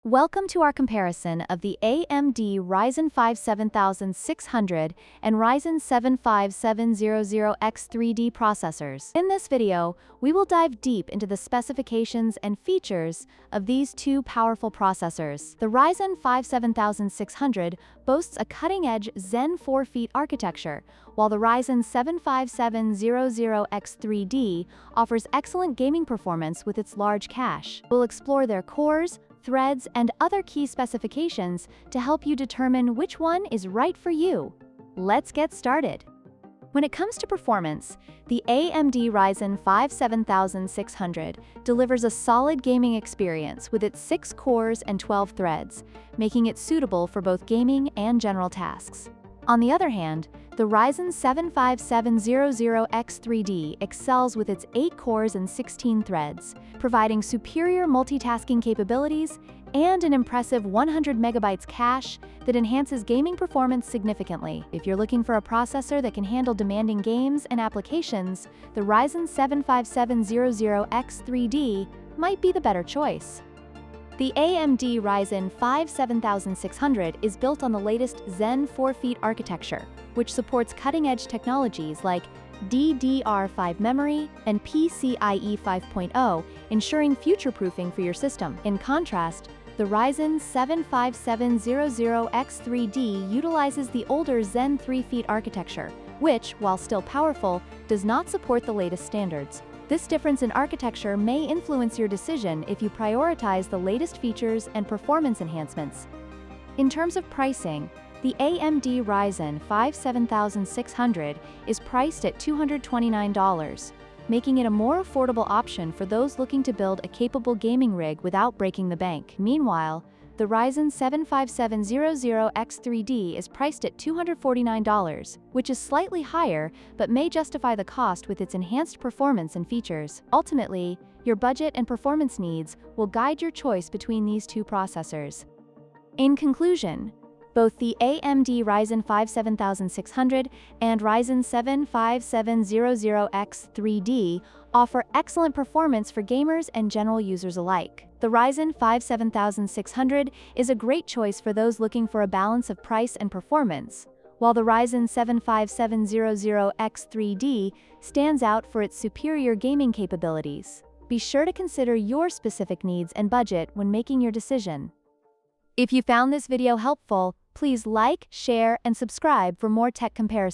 Welcome to our comparison of the AMD Ryzen 5 7600 and Ryzen 7 5700X3D processors. In this video, we will dive deep into the specifications and features of these two powerful processors. The Ryzen 5 7600 boasts a cutting-edge Zen 4-feet architecture, while the Ryzen 7 5700X3D offers excellent gaming performance with its large cache. We'll explore their cores, threads, and other key specifications to help you determine which one is right for you. Let's get started. When it comes to performance, the AMD Ryzen 5 7600 delivers a solid gaming experience with its 6 cores and 12 threads, making it suitable for both gaming and general tasks. On the other hand, the Ryzen 7 5700X3D excels with its 8 cores and 16 threads, providing superior multitasking capabilities and an impressive 100 megabytes cache that enhances gaming performance significantly. If you're looking for a processor that can handle demanding games and applications, the Ryzen 7 5700X3D might be the better choice. The AMD Ryzen 5 7600 is built on the latest Zen 4-feet architecture, which supports cutting-edge technologies like DDR5 memory and PCIe 5.0, ensuring future-proofing for your system. In contrast, the Ryzen 7 5700X3D utilizes the older Zen 3-feet architecture, which, while still powerful, does not support the latest standards. This difference in architecture may influence your decision if you prioritize the latest features and performance enhancements. In terms of pricing, the AMD Ryzen 5 7600 is priced at $229, making it a more affordable option for those looking to build a capable gaming rig without breaking the bank. Meanwhile, the Ryzen 7 5700X3D is priced at $249, which is slightly higher but may justify the cost with its enhanced performance and features. Ultimately, your budget and performance needs will guide your choice between these two processors. In conclusion, both the AMD Ryzen 5 7600 and Ryzen 7 5700X3D offer excellent performance for gamers and general users alike. The Ryzen 5 7600 is a great choice for those looking for a balance of price and performance, while the Ryzen 7 5700X3D stands out for its superior gaming capabilities. Be sure to consider your specific needs and budget when making your decision. If you found this video helpful, please like, share, and subscribe for more tech comparisons.